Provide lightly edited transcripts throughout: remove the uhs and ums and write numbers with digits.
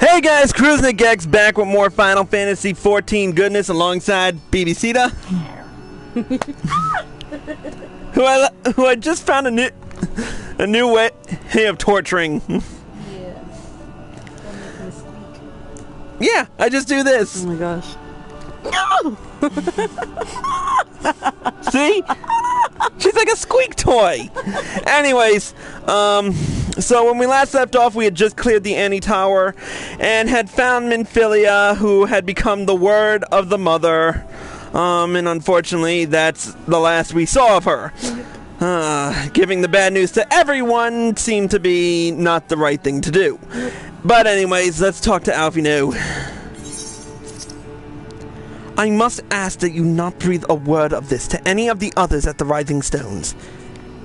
Hey guys, Cruising Gex back with more Final Fantasy XIV goodness alongside BBCita, who I just found a new way of torturing. Yeah, I just do this. Oh my gosh. See? She's like a squeak toy. Anyways, so when we last left off, we had just cleared the Annie Tower and had found Minfilia, who had become the word of the mother. And unfortunately, that's the last we saw of her. Giving the bad news to everyone seemed to be not the right thing to do. But anyways, let's talk to Alfie now. I must ask that you not breathe a word of this to any of the others at the Rising Stones,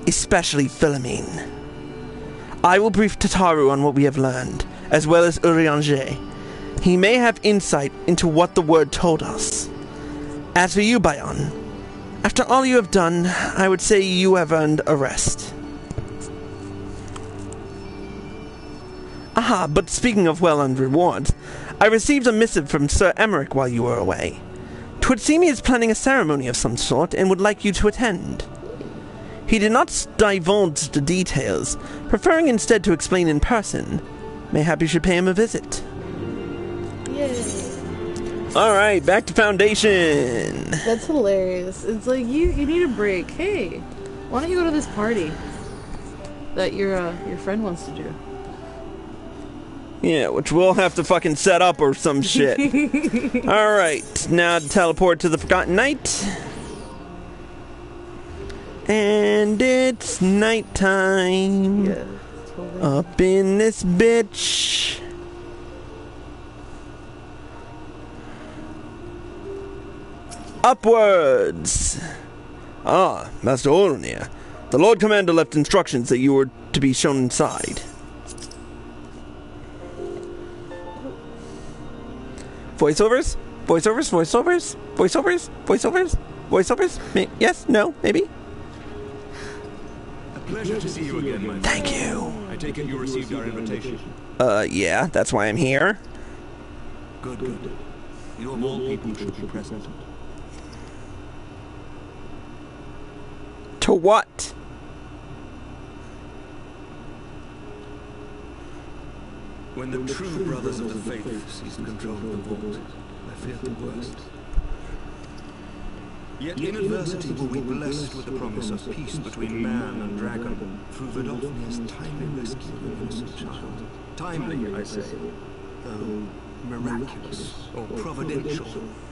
especially Philomene. I will brief Tataru on what we have learned, as well as Urianger. He may have insight into what the word told us. As for you, Bayan, after all you have done, I would say you have earned a rest. Aha, but speaking of well-earned rewards, I received a missive from Sir Emmerich while you were away. 'Twould seem he is planning a ceremony of some sort and would like you to attend. He did not divulge the details, preferring instead to explain in person. Mayhap you should pay him a visit. Yay. Alright, back to Foundation. That's hilarious. It's like, you need a break. Hey, why don't you go to this party that your friend wants to do? Yeah, which we'll have to fucking set up or some shit. Alright, now to teleport to the Forgotten Night. And it's nighttime. Yeah, totally. Up in this bitch. Upwards. Ah, Master Olnir. The Lord Commander left instructions that you were to be shown inside. Voiceovers? Voiceovers? Voiceovers? Voiceovers? Voiceovers? Voiceovers? Yes? No? Maybe? A pleasure to see you again, my friend. Thank you. I take it you received our invitation. Yeah, that's why I'm here. Good, good. You of all people should be present. To what? When the true brothers of the faith seized control of the vault, I feared the worst. Yet in adversity were we blessed with the promise of peace between man and dragon through Vidolfnir's timely rescue of an innocent child. Timely, I say, though miraculous or providential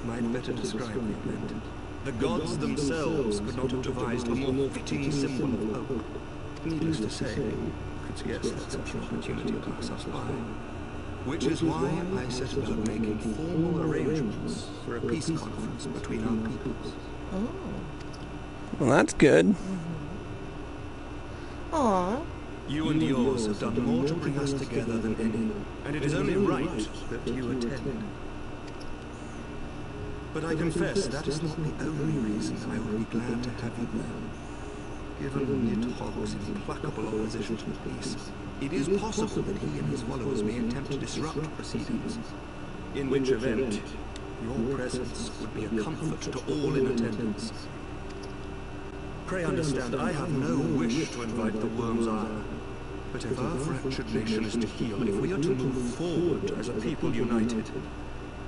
might better describe the event. The gods themselves could not have devised a more fitting symbol of hope. Needless to say, could guess that such an opportunity would pass us by. Which is why I set about making formal arrangements for a peace conference between our peoples. Oh. Well, that's good. Aww. You and yours have done more to bring us together than any, and it is only right that you attend. But I confess that is not the only reason I would be glad to have you there. Given Nidhogg's implacable opposition to peace, it is possible that he and his followers may attempt to disrupt proceedings, in which event your presence would be a comfort to all in attendance. Pray understand, I have no wish to invite the Worm's ire, but if our fractured nation is to heal, if we are to move forward as a people united,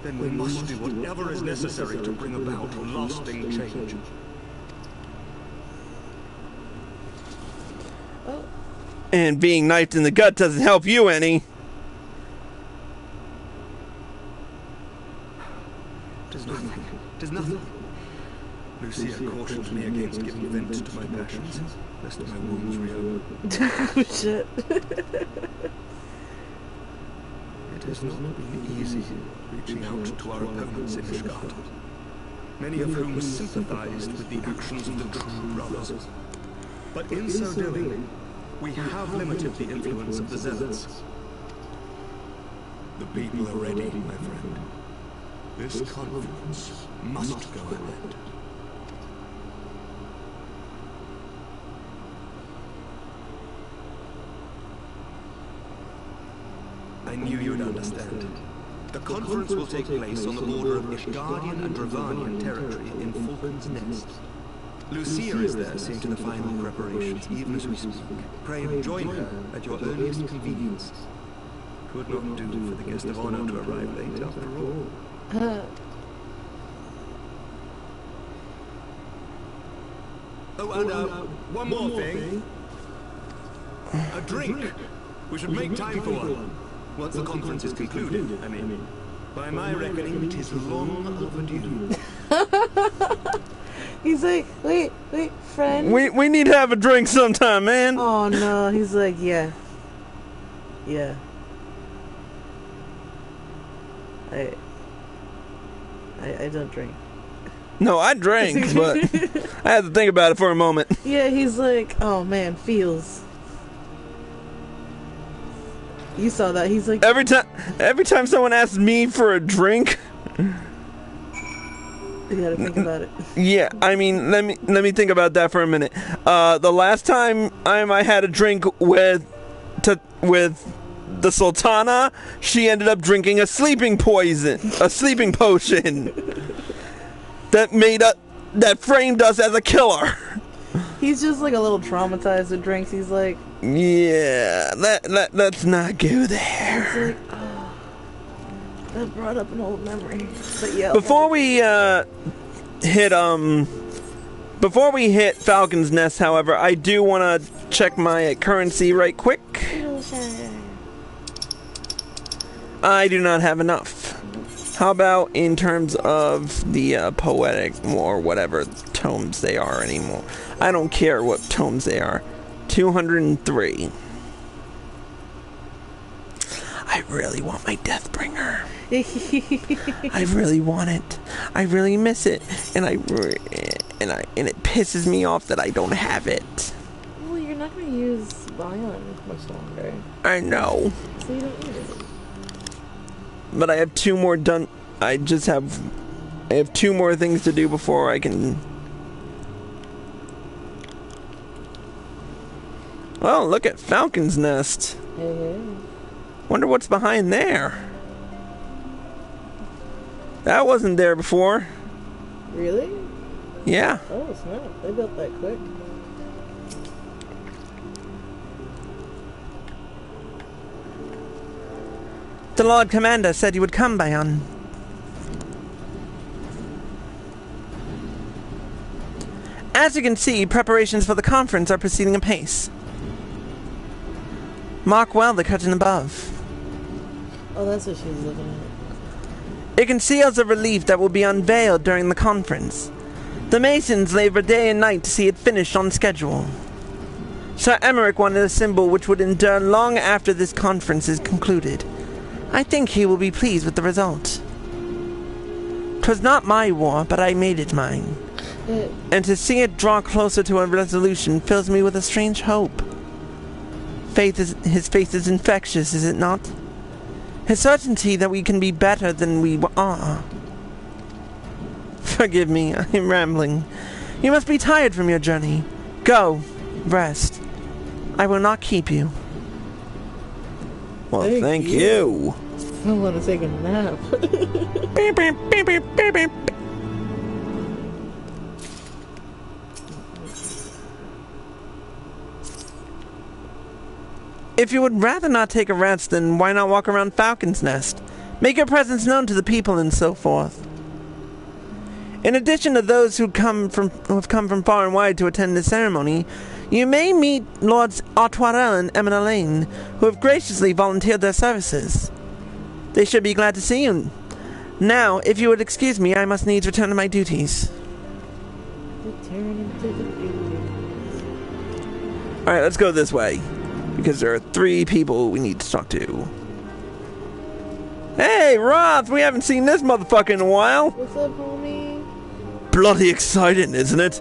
then we must do whatever is necessary to bring about lasting change. And being knifed in the gut doesn't help you any. Tis nothing. Lucia cautioned me against giving vent to my passions, lest my wounds reopen. Shit. It has not been easy reaching out to our opponents in Ishgard, many of whom sympathized with the actions of the true brothers. But in so doing, we have limited the influence of the zealots. The people are ready, my friend. This conference must go ahead. I I knew you'd understand. The conference will take place on the border of Ishgard and Dravania territory in Falcon's Nest. Lucia is there seeing to the final preparations, even as we speak. Pray join her at your earliest convenience. Could not do for the guest of honor to arrive late after all. Oh, and one more thing. A drink. We should make time for one. Once the conference is concluded, I mean. By my reckoning, it is long overdue. He's like, wait, friend. We need to have a drink sometime, man. Oh no, he's like, yeah. I don't drink. No, I drank, but I had to think about it for a moment. Yeah, he's like, oh man, feels. You saw that. He's like, Every time someone asks me for a drink, you gotta think about it. yeah, I mean, let me think about that for a minute. The last time I had a drink with the Sultana, she ended up drinking a sleeping potion that framed us as a killer. He's just like a little traumatized with drinks. He's like, yeah, let's not go there. it's like, oh, that brought up an old memory. But yeah. Before we hit Falcon's Nest, however, I do want to check my currency right quick. I do not have enough. How about in terms of the poetic or whatever tomes they are anymore? I don't care what tomes they are. 203. I really want my Deathbringer. I really want it. I really miss it, and it pisses me off that I don't have it. Well, you're not gonna use Bayan much longer. I know. So you don't need it. But I have two more done. I have two more things to do before I can. Well, look at Falcon's Nest. Hey. Wonder what's behind there. That wasn't there before. Really? Yeah. Oh snap! They built that quick. The Lord Commander said you would come, Bayan. As you can see, preparations for the conference are proceeding apace. Mark well the curtain above. Oh, that's what she was looking at. It conceals a relief that will be unveiled during the conference. The Masons labor day and night to see it finished on schedule. Sir Emmerich wanted a symbol which would endure long after this conference is concluded. I think he will be pleased with the result. 'Twas not my war, but I made it mine. And to see it draw closer to a resolution fills me with a strange hope. His faith is infectious, is it not? His certainty that we can be better than we are. Forgive me, I am rambling. You must be tired from your journey. Go, rest. I will not keep you. Well, thank you. I want to take a nap. Beep, beep, beep, beep, beep, beep. If you would rather not take a rest, then why not walk around Falcon's Nest? Make your presence known to the people and so forth. In addition to those who have come from far and wide to attend this ceremony, you may meet Lords Artoirel and Eminalaine, who have graciously volunteered their services. They should be glad to see you. Now, if you would excuse me, I must needs return to my duties. Return to the duties. Alright, let's go this way. Because there are 3 people we need to talk to. Hey, Roth! We haven't seen this motherfucker in a while! What's up, homie? Bloody exciting, isn't it?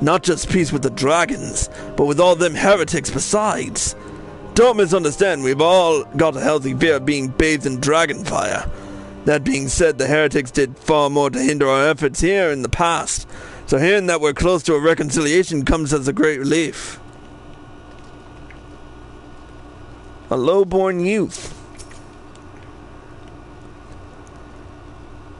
Not just peace with the dragons, but with all them heretics besides. Don't misunderstand, we've all got a healthy fear of being bathed in dragon fire. That being said, the heretics did far more to hinder our efforts here in the past, so hearing that we're close to a reconciliation comes as a great relief. A low-born youth.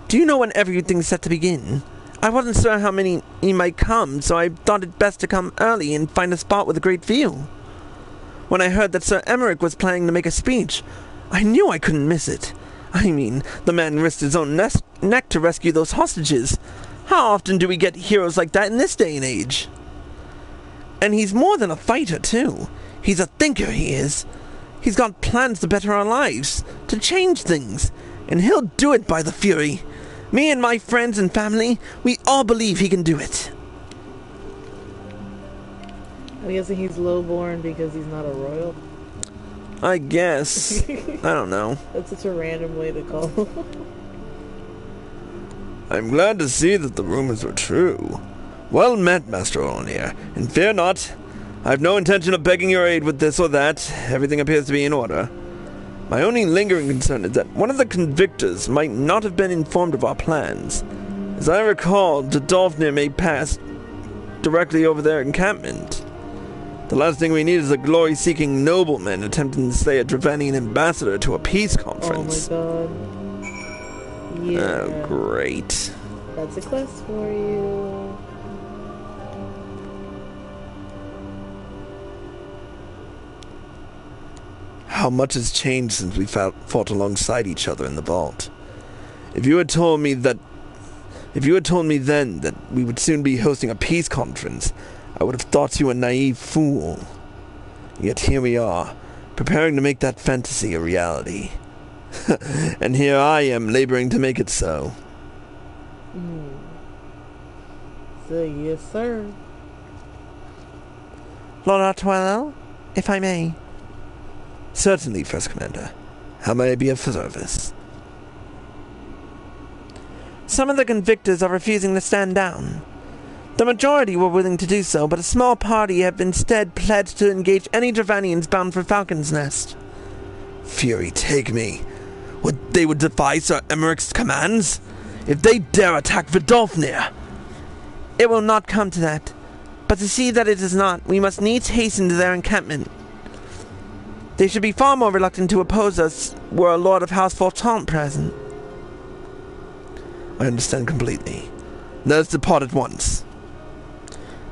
Do you know when everything's set to begin? I wasn't sure how many might come, so I thought it best to come early and find a spot with a great view. When I heard that Sir Emmerich was planning to make a speech, I knew I couldn't miss it. I mean, the man risked his own neck to rescue those hostages. How often do we get heroes like that in this day and age? And he's more than a fighter, too. He's a thinker, he is. He's got plans to better our lives, to change things, and he'll do it by the Fury. Me and my friends and family, we all believe he can do it. I'm guessing he's lowborn because he's not a royal. I guess. I don't know. That's such a random way to call. I'm glad to see that the rumors are true. Well met, Master Olnir, and fear not. I have no intention of begging your aid with this or that. Everything appears to be in order. My only lingering concern is that one of the convictors might not have been informed of our plans. As I recall, Dravania may pass directly over their encampment. The last thing we need is a glory-seeking nobleman attempting to slay a Dravanian ambassador to a peace conference. Oh my god. Yeah. Oh, great. That's a quest for you. How much has changed since we fought alongside each other in the vault. If you had told me then that we would soon be hosting a peace conference, I would have thought you a naive fool. Yet here we are, preparing to make that fantasy a reality. And here I am, laboring to make it so. So, yes, sir. Lord Artwell, if I may. Certainly, First Commander. How may I be of service? Some of the convictors are refusing to stand down. The majority were willing to do so, but a small party have instead pledged to engage any Dravanians bound for Falcon's Nest. Fury take me. They would defy Sir Emmerich's commands? If they dare attack Vidolfnir! It will not come to that. But to see that it does not, we must needs hasten to their encampment. They should be far more reluctant to oppose us were a Lord of House Fortant present. I understand completely. Let us depart at once.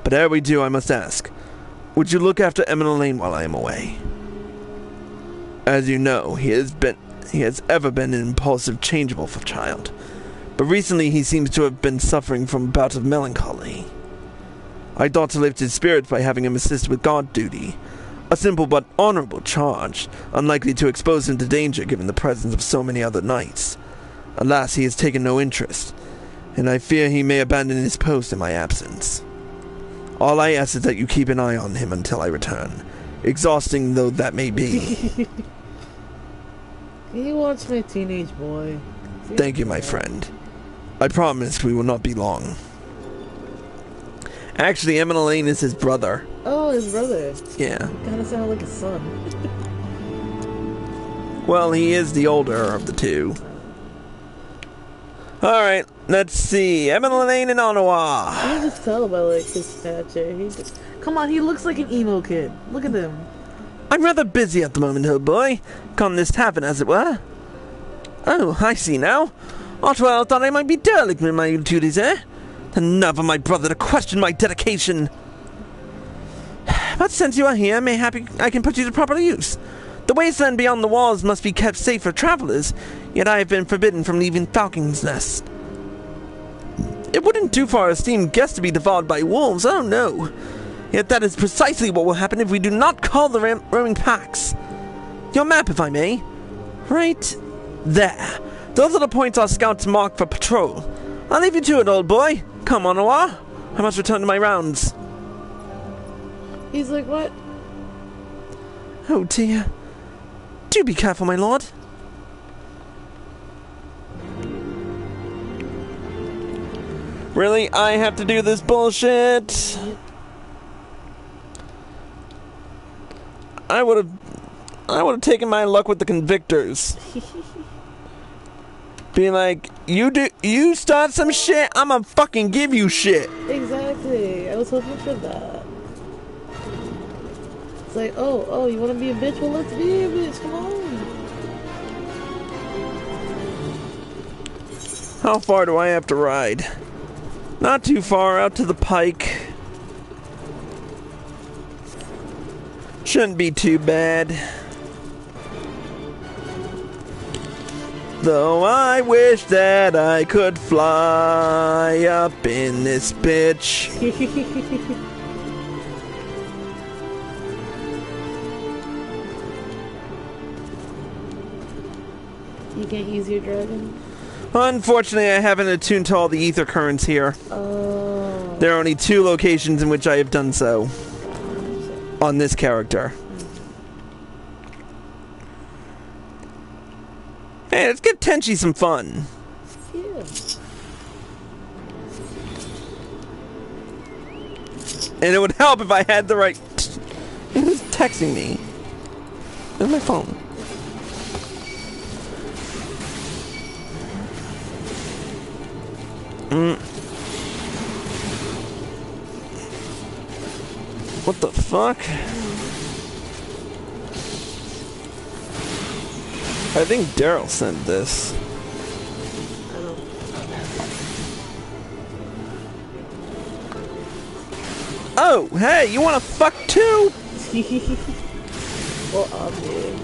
But ere we do, I must ask, would you look after Eminent while I am away? As you know, he has ever been an impulsive, changeable child, but recently he seems to have been suffering from a bout of melancholy. I thought to lift his spirits by having him assist with guard duty, a simple but honorable charge, unlikely to expose him to danger given the presence of so many other knights. Alas, he has taken no interest, and I fear he may abandon his post in my absence. All I ask is that you keep an eye on him until I return, exhausting though that may be. Can you watch my teenage boy? Thank you, my friend. I promise we will not be long. Actually, Eminent is his brother. Oh, his brother. Yeah. Kind of sounded like his son. Well, he is the older of the two. Alright, let's see. Eminent and Onawa. I can just tell by like his stature. Come on, he looks like an emo kid. Look at him. I'm rather busy at the moment, old boy. Come this tavern, as it were. Oh, I see now. Otwell thought I might be derelict in my duties, eh? The nerve of my brother to question my dedication. But since you are here, mayhap I can put you to proper use. The wasteland beyond the walls must be kept safe for travelers, yet I have been forbidden from leaving Falcon's Nest. It wouldn't do for our esteemed guest to be devoured by wolves, oh no. Yet that is precisely what will happen if we do not call the roaming packs. Your map, if I may. Right there. Those are the points our scouts mark for patrol. I'll leave you to it, old boy. Come, Onawa. I must return to my rounds. He's like, what? Oh dear. Do be careful, my lord. Really? I have to do this bullshit? I would have taken my luck with the convictors. Be like, you start some shit, I'ma fucking give you shit. Exactly. I was hoping for that. It's like, oh, you wanna be a bitch? Well, let's be a bitch. Come on. How far do I have to ride? Not too far, out to the pike. Shouldn't be too bad. Though I wish that I could fly up in this bitch. You can't use your dragon? Unfortunately, I haven't attuned to all the ether currents here. Oh. There are only 2 locations in which I have done so. On this character. Hey, let's give Tenchi some fun. Yeah. And it would help if I had the right... Who's texting me? Where's my phone? What the fuck? I think Daryl sent this. I don't. Oh, hey, you wanna fuck too? Well, obviously.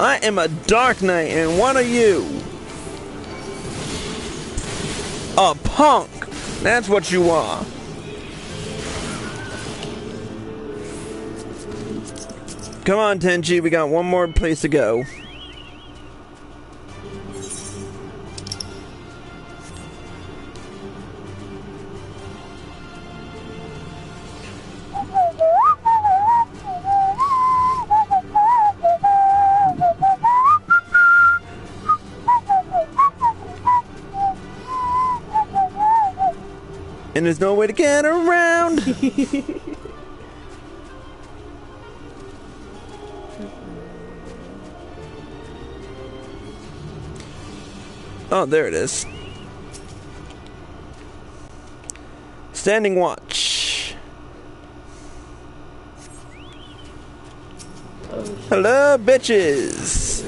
I am a Dark Knight, and what are you? A punk! That's what you are. Come on, Tenchi, we got one more place to go. And there's no way to get around. Oh, there it is. Standing watch. Oh, Hello, bitches.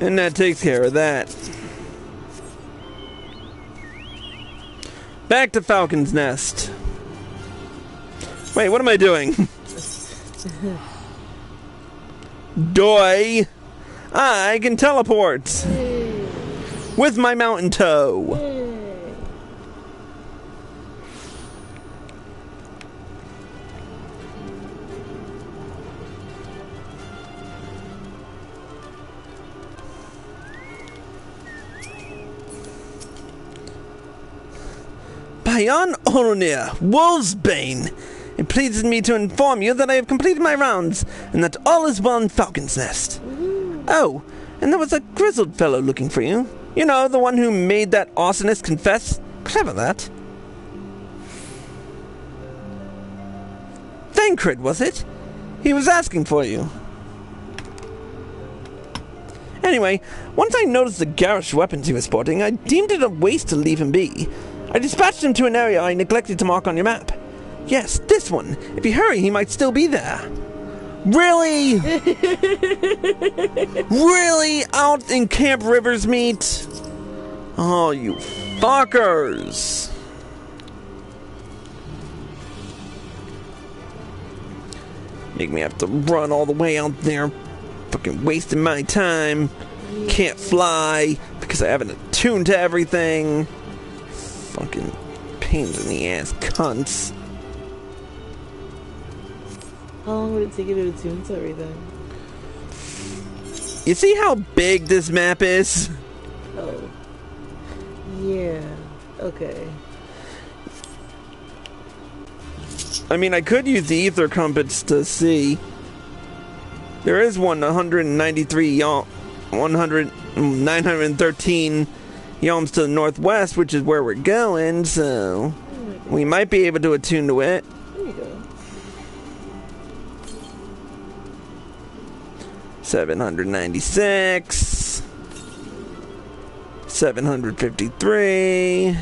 And that takes care of that. Back to Falcon's Nest. Wait, what am I doing? Doi! I can teleport! With my mountain toe! Bayan Olnir, Wolfsbane. It pleases me to inform you that I have completed my rounds, and that all is well in Falcon's Nest. Oh, and there was a grizzled fellow looking for you. You know, the one who made that arsonist confess. Clever, that. Thancred, was it? He was asking for you. Anyway, once I noticed the garish weapons he was sporting, I deemed it a waste to leave him be. I dispatched him to an area I neglected to mark on your map. Yes, this one. If you hurry, he might still be there. Really? Really? Out in Camp Rivers meet? Oh, you fuckers. Make me have to run all the way out there. Fucking wasting my time. Can't fly because I haven't attuned to everything. Fucking pains in the ass cunts. How long would it take you to attune to everything? You see how big this map is? Oh. Yeah. Okay. I mean, I could use the ether compass to see. There is one 913 yalms to the northwest, which is where we're going, so we might be able to attune to it. There you go. 796, 753,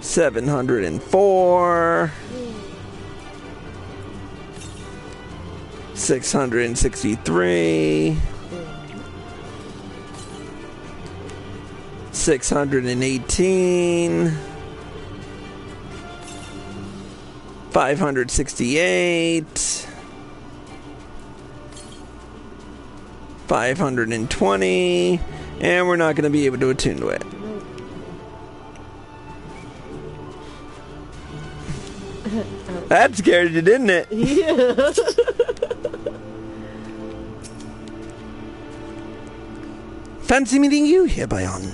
704, 663, 618, 568, 520, and we're not going to be able to attune to it. That scared you, didn't it? Yeah. Fancy meeting you here, Bayan.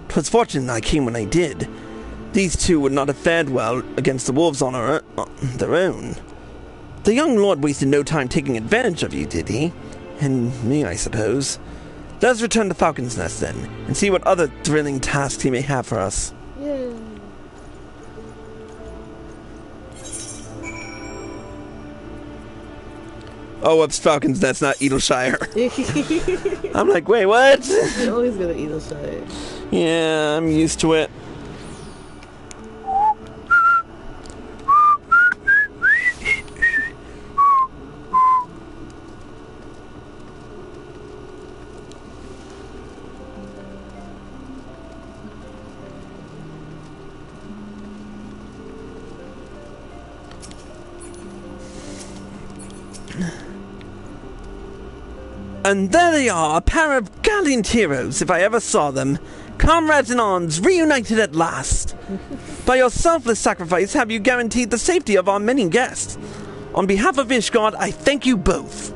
'Twas fortunate I came when I did. These two would not have fared well against the wolves on their own. The young lord wasted no time taking advantage of you, did he? And me, I suppose. Let us return to Falcon's Nest, then, and see what other thrilling tasks he may have for us. Yeah. Oh, it's Falcon's Nest, not Edelshire. I'm like, wait, what? You always go to Edelshire. Yeah, I'm used to it. And there they are, a pair of gallant heroes, if I ever saw them. Comrades in arms, reunited at last. By your selfless sacrifice have you guaranteed the safety of our many guests. On behalf of Ishgard, I thank you both.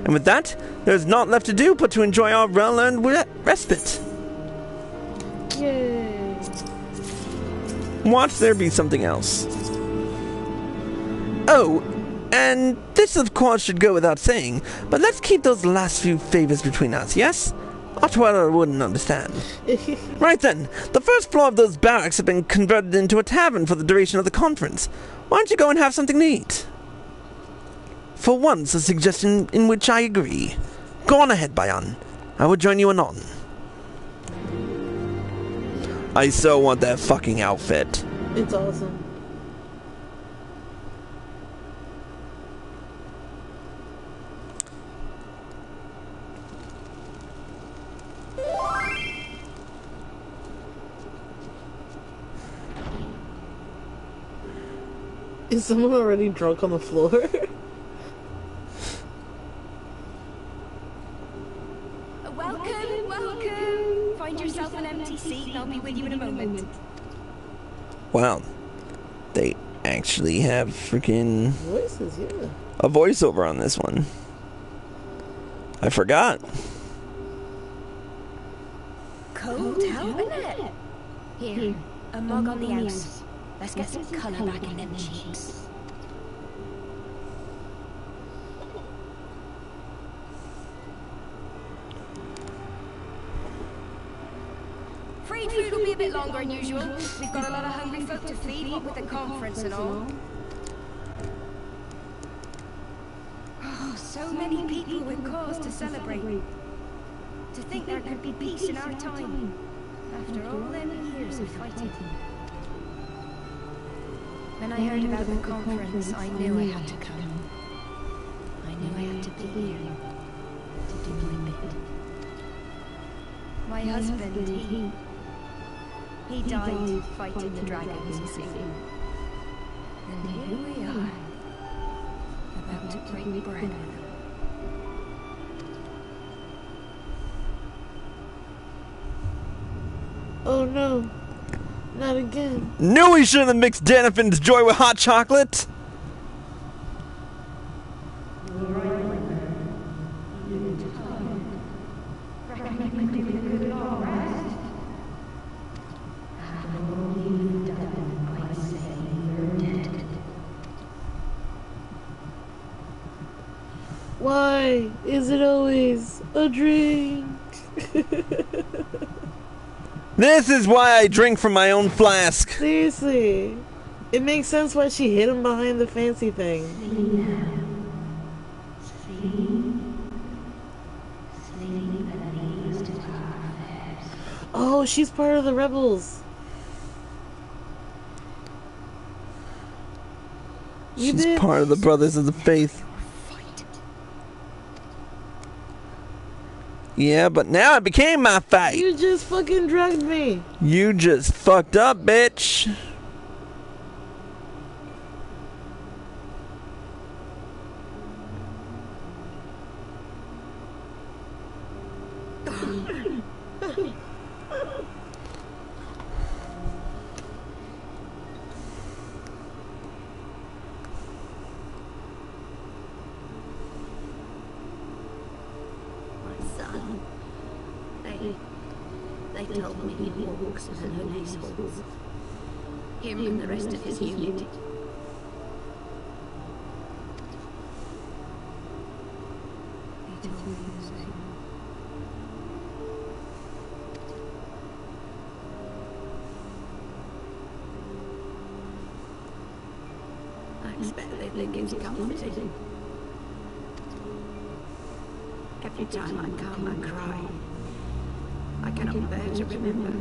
And with that, there is naught left to do but to enjoy our well-earned respite. Yay. Watch there be something else. Oh, and this of course should go without saying, but let's keep those last few favors between us, yes? Otwella wouldn't understand. Right then, the first floor of those barracks have been converted into a tavern for the duration of the conference. Why don't you go and have something to eat? For once, a suggestion in which I agree. Go on ahead, Bayan. I will join you anon. I so want that fucking outfit. It's awesome. Is someone already drunk on the floor? Welcome, welcome. Find yourself an empty seat and I'll be with you in a moment. Wow. They actually have freaking Voices, yeah. a voiceover on this one. I forgot. Cold out, isn't it? Here, a mug on the house. Let's get some colour back in them cheeks. Free food will be a bit longer than usual. We've got a lot of hungry folk to feed, what with the conference and all. Oh, so many people with cause to celebrate. To think there could be peace in our time, after all them years of fighting. When I heard about the conference, I knew I had to come. I knew I had to be here, to do my bit. My husband, he died fighting the dragons, you see. And here we are, about to break bread with them. Oh no. Not again. Knew we shouldn't have mixed Danafin's joy with hot chocolate! why is it always a drink? This is why I drink from my own flask. Seriously. It makes sense why she hid him behind the fancy thing. Oh, she's part of the rebels. She's part of the Brothers of the Faith. Yeah, but now it became my fight. You just fucking drugged me. You just fucked up, bitch. They told me he walks and her niece holds. Him and the rest of his unit. He told me the same. I expect they think it's comforting. Every time I come, I cry. I cannot bear to remember,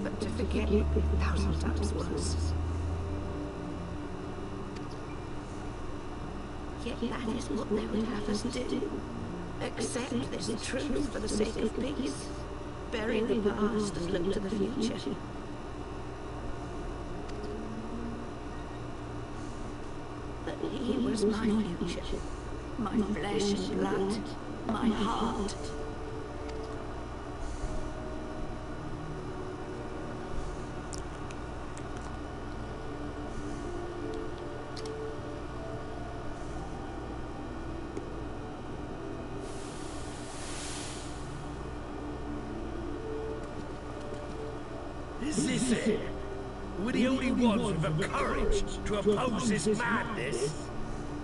but to forget 1,000 times worse. Yet that is what they would have us do. Accept this truth for the sake of peace. Bury the past and look to the future. But he was my future. My flesh and blood. My heart. Is this it? We're the only ones with the courage to oppose this madness?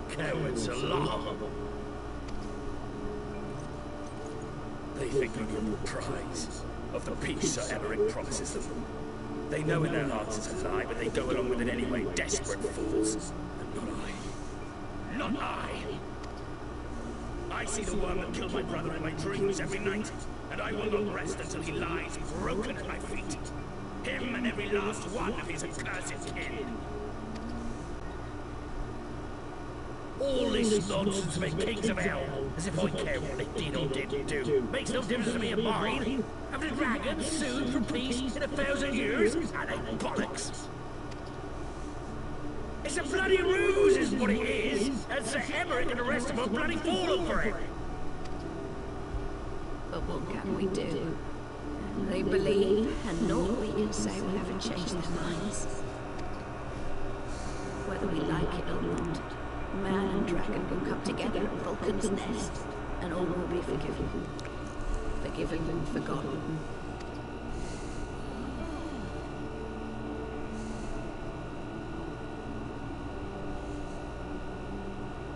Cowards along. They think we get the prize of the peace Sir Emmerich promises them. They know in their hearts it's a lie, but they go along with it anyway, desperate fools. And not I. Not I! I see the one that killed my brother in my dreams every night, and I will not rest until he lies broken at my feet. Him and every last one of his accursed kin. All this nonsense about kings of hell, as if I care what they did or didn't do. Makes no difference to me and mine. Have the dragons sued for peace in 1,000 years? That ain't bollocks. It's a bloody ruse is what it is, and Sir Emmerich and the rest of them are bloody falling for it. But what can we do? They believe, and naught we can say will ever change their minds. Whether we like it or not, man and dragon will come together at Vulcan's nest, and all will be forgiven. Forgiven and forgotten.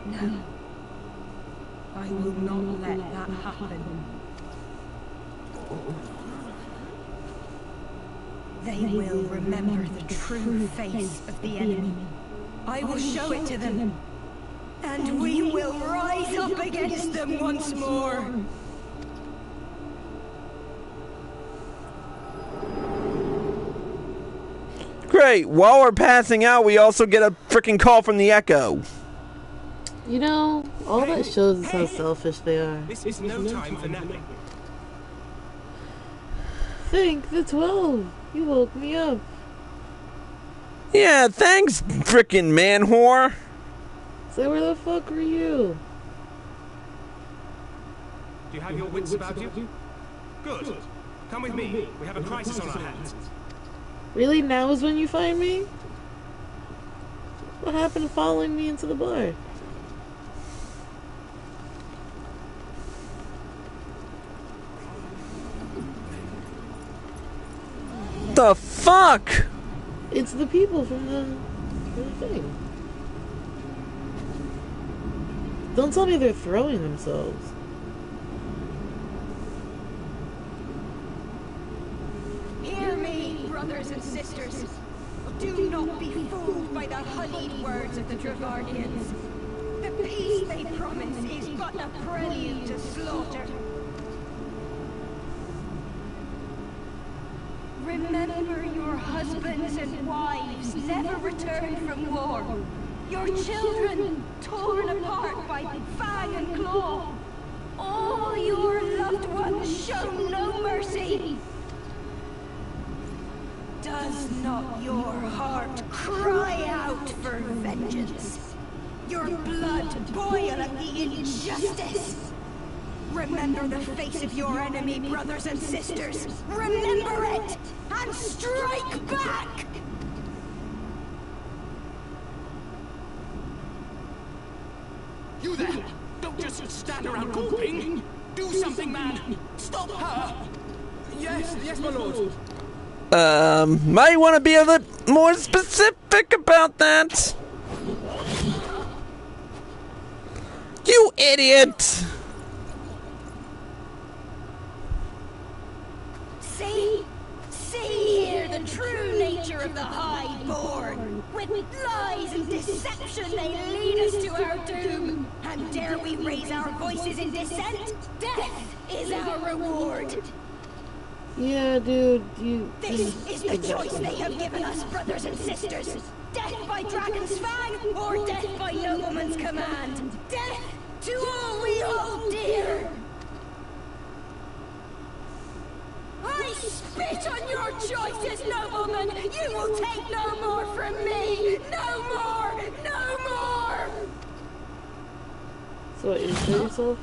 No. I will not let that happen. They will remember the true face of the enemy. I will show it to them. And we will rise up against them once more. Great. While we're passing out, we also get a freaking call from the Echo. You know, all that shows is how selfish they are. This is no time for napping. Think, the 12. You woke me up. Yeah, thanks, frickin' man whore. So where the fuck were you? Do you have your wits about you? Good. Come with me. We have a crisis on our hands. Really? Now is when you find me? What happened to following me into the bar? The fuck? It's the people from the thing. Don't tell me they're throwing themselves. brothers and sisters. Do not be fooled by the honeyed words of the Dravanians. The peace they promise is but a prelude to slaughter. Remember your husbands and wives never returned from war. Your children torn apart by fang and claw. All your loved ones shown no mercy. Does not your heart cry out for vengeance? Your blood boil at the injustice? Remember the face of your enemy, brothers and sisters. Remember it, and strike back! You there! Don't just stand around gawping! Do something, man! Stop her! Yes, my lord. Might want to be a little more specific about that. You idiot! See here the true nature of the Highborn. With lies and deception they lead us to our doom. And dare we raise our voices in dissent? Death is our reward. Yeah, dude, This is the choice they have given us, brothers and sisters. Death by dragon's fang, or death by nobleman's command. Death to all we hold dear. I spit on your choices, noblemen! You will take no more from me! No more! No more! So what, you kill yourself?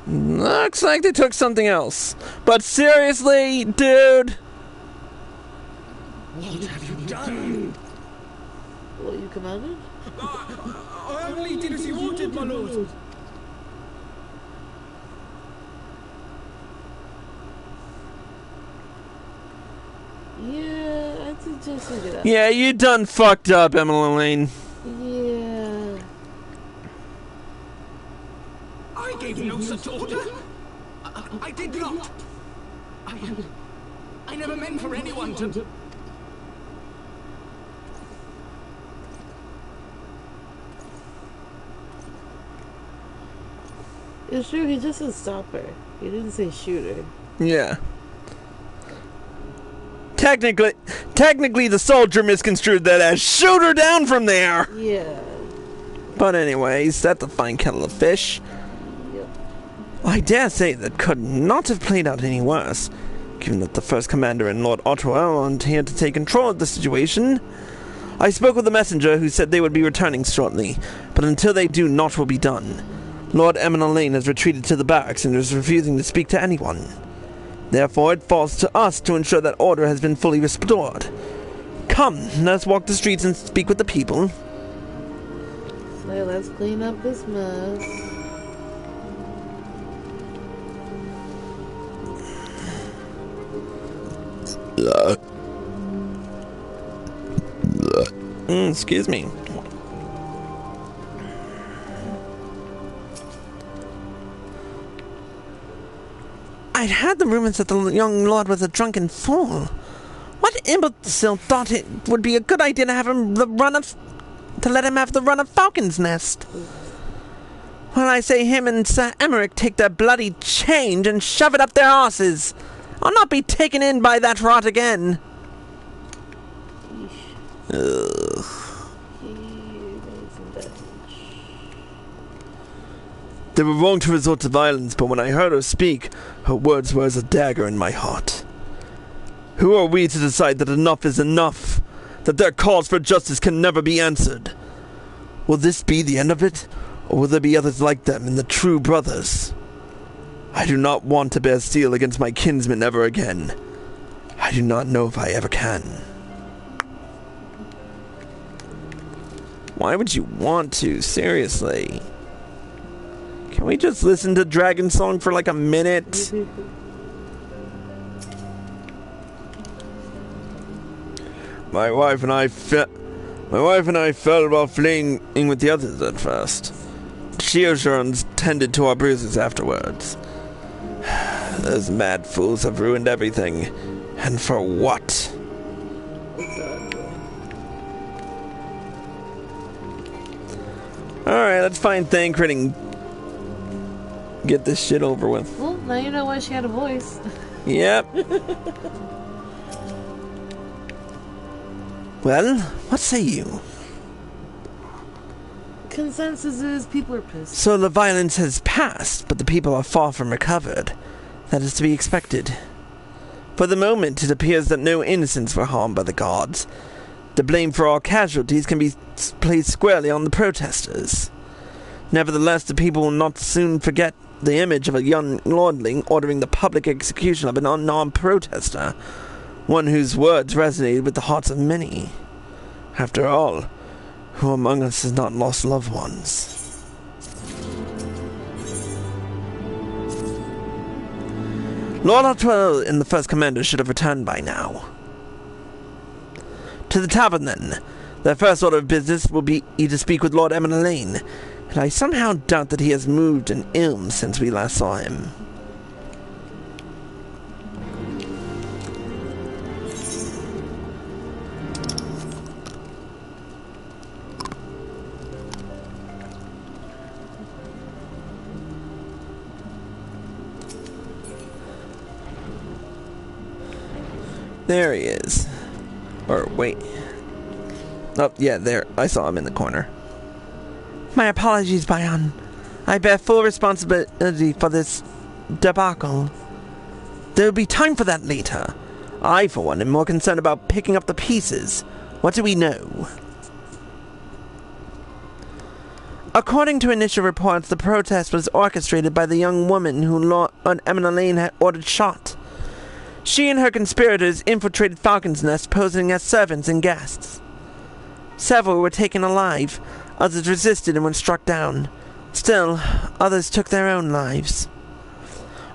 Looks like they took something else. But seriously, dude? What have you done? What you commanded? I only did as you ordered, my lord. Yeah, I suggest you do that. Yeah, you done fucked up, Emmeline. Yeah. I gave no such order. I did not. I never meant for anyone to... It's true, he just said stop her. He didn't say shoot her. Yeah. Technically, the soldier misconstrued that as shoot her down from there. Yeah. But anyways, that's a fine kettle of fish. Yep. I dare say that could not have played out any worse, given that the first commander and Lord Otwell aren't here to take control of the situation. I spoke with the messenger who said they would be returning shortly, but until they do, naught will be done. Lord Lane has retreated to the barracks and is refusing to speak to anyone. Therefore, it falls to us to ensure that order has been fully restored. Come, let's walk the streets and speak with the people. So let's clean up this mess. Excuse me. I'd heard the rumors that the young lord was a drunken fool. What imbecile thought it would be a good idea to have him let him have the run of Falcon's Nest? Well, I say him and Sir Emmerich take their bloody change and shove it up their arses. I'll not be taken in by that rot again. Ugh. They were wrong to resort to violence, but when I heard her speak, her words were as a dagger in my heart. Who are we to decide that enough is enough? That their calls for justice can never be answered? Will this be the end of it? Or will there be others like them and the true brothers? I do not want to bear steel against my kinsmen ever again. I do not know if I ever can. Why would you want to? Seriously. Can we just listen to Dragon Song for like a minute? My wife and I fell while fleeing in with the others at first. Scions tended to our bruises afterwards. Those mad fools have ruined everything. And for what? Alright, let's find Thancred and get this shit over with. Well, now you know why she had a voice. Yep. Well, what say you? Consensus is people are pissed. So the violence has passed, but the people are far from recovered. That is to be expected. For the moment, it appears that no innocents were harmed by the gods. The blame for all casualties can be placed squarely on the protesters. Nevertheless, the people will not soon forget the image of a young lordling ordering the public execution of an unarmed protester, one whose words resonated with the hearts of many. After all, who among us has not lost loved ones? Lord Otwell and the First Commander should have returned by now. To the tavern, then. Their first order of business will be to speak with Lord Emerald, and I somehow doubt that he has moved an ilm since we last saw him. There he is. Or, wait. Oh, yeah, there. I saw him in the corner. My apologies, Bayan. I bear full responsibility for this debacle. There will be time for that later. I, for one, am more concerned about picking up the pieces. What do we know? According to initial reports, the protest was orchestrated by the young woman who Lord Emerald had ordered shot. She and her conspirators infiltrated Falcon's Nest, posing as servants and guests. Several were taken alive, others resisted and were struck down. Still, others took their own lives.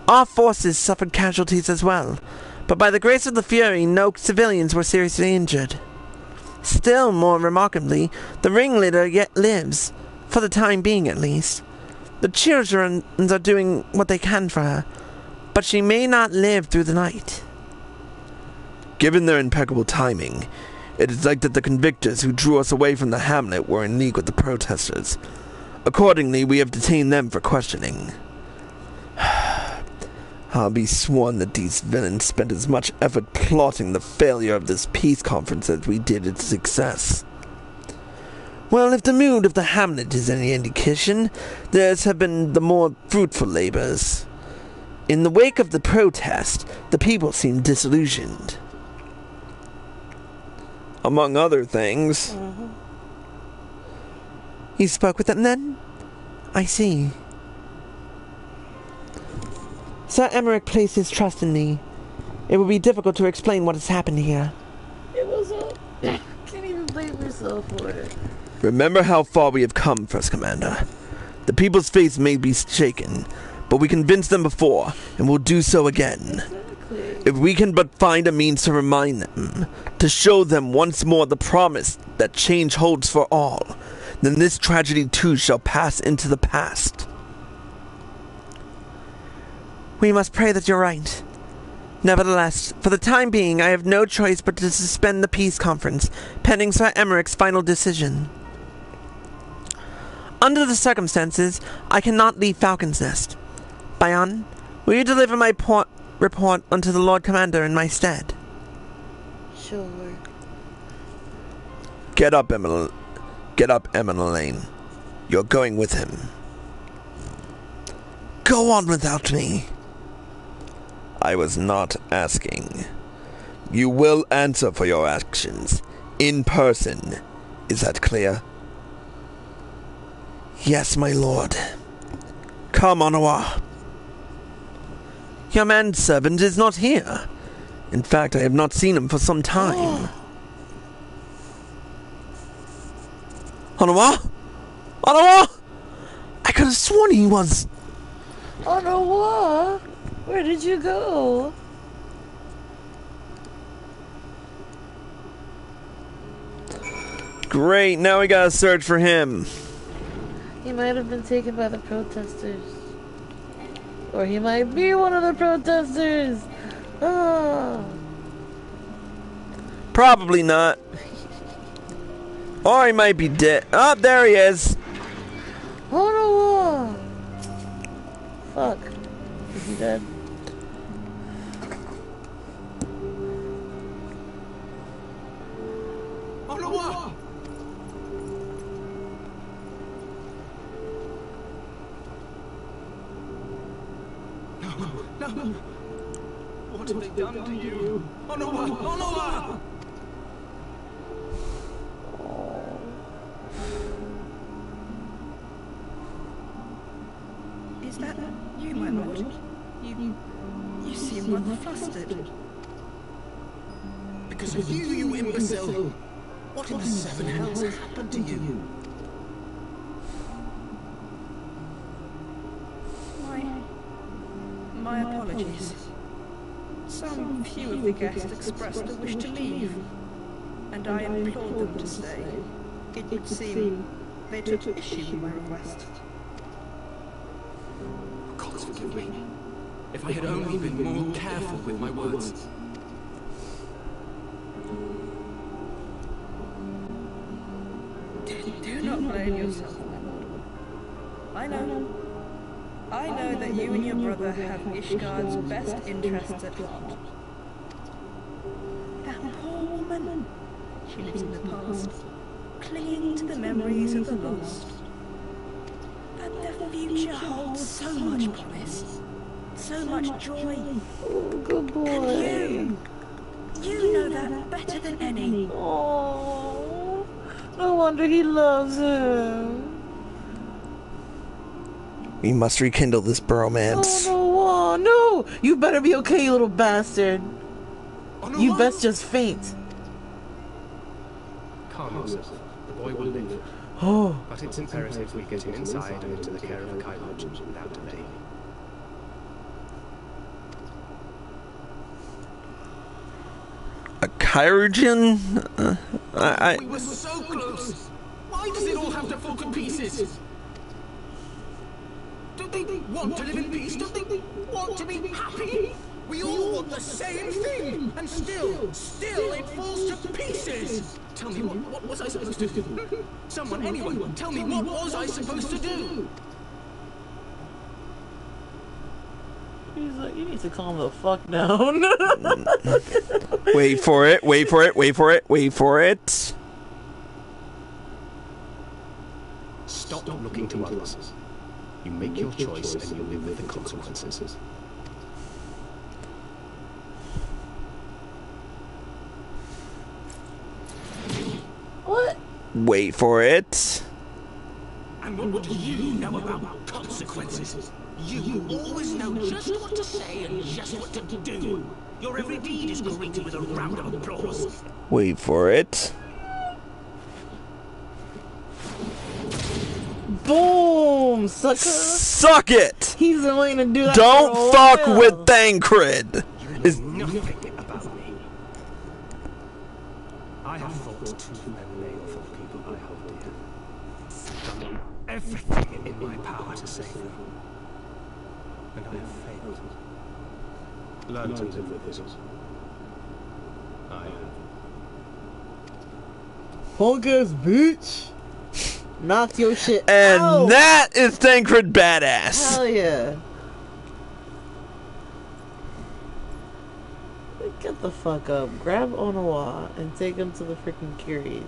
Our forces suffered casualties as well, but by the grace of the Fury, no civilians were seriously injured. Still, more remarkably, the ringleader yet lives, for the time being at least. The children are doing what they can for her, but she may not live through the night. Given their impeccable timing, it is like that the convictors who drew us away from the hamlet were in league with the protesters. Accordingly, we have detained them for questioning. I'll be sworn that these villains spent as much effort plotting the failure of this peace conference as we did its success. Well, if the mood of the hamlet is any indication, theirs have been the more fruitful labors. In the wake of the protest, the people seemed disillusioned. Among other things. Mm-hmm. You spoke with them then? I see. Sir Emmerich placed his trust in me. It would be difficult to explain what has happened here. It was a... can't even blame yourself for it. Remember how far we have come, First Commander. The people's faith may be shaken, but we convinced them before, and will do so again. Exactly. If we can but find a means to remind them, to show them once more the promise that change holds for all, then this tragedy too shall pass into the past. We must pray that you're right. Nevertheless, for the time being, I have no choice but to suspend the peace conference, pending Sir Emmerich's final decision. Under the circumstances, I cannot leave Falcon's Nest. Bayan, will you deliver my report unto the Lord Commander in my stead? Sure. Get up, Emmeline. You're going with him. Go on without me. I was not asking. You will answer for your actions. In person. Is that clear? Yes, my lord. Come, Onawa. Your manservant is not here. In fact, I have not seen him for some time. Onawa? Onawa? I could have sworn he was... Onawa? Where did you go? Great, now we gotta search for him. He might have been taken by the protesters. Or he might be one of the protesters. Ah. Probably not. Or he might be dead. Oh, there he is. Oh no! Fuck. Is he dead? Oh no! What? No! What have they done to you? Oh no! Oh no! Is that you, my lord? You seem rather flustered. Because of you, you imbecile! What in the seven hells has happened to you? My apologies. Some few of the guests expressed a wish to leave, and I implored them to stay. It would seem they took issue with my request. Gods forgive me. If I had only been more careful with my words. Do not blame yourself, my lord. I know that you and your brother have Ishgard's best interests at heart. That poor woman. She lives in the past, clinging to the memories of the lost. But the future holds so much promise, so much joy. Oh, good boy. And you know that better than any. Oh, no wonder he loves him. We must rekindle this bromance. Oh no! You better be okay, you little bastard. Oh, no, You best just faint. Calm yourself. The boy will live. Oh. But it's imperative we get him inside and into the care of a chirurgeon without delay. A chirurgeon? We were so close! Why does it all have to fall to pieces? Don't they want to live in peace? Don't they want to be happy? We all want the same thing, and still it falls to pieces! Tell me, what was I supposed to do? Someone, anyone, tell me, what was I supposed to do? He's like, you need to calm the fuck down. Wait for it, wait for it, wait for it, wait for it. Stop looking to others. You make your choice and you live with the consequences. What? Wait for it. And what do you know about consequences? You always know just what to say and just what to do. Your every deed is greeted with a round of applause. Wait for it. Boom, sucker. Suck it! He's willing to do that. Don't for a fuck while. with Thancred! Is nothing about me. I have fought tooth and nail for the people I hold dear. Done everything in my power to save them. And I have failed. Learn to live with this. I have. Punk ass bitch. Knock your shit And out. that is Thancred Badass! Hell yeah. Get the fuck up. Grab Onawa and take him to the freaking Curies.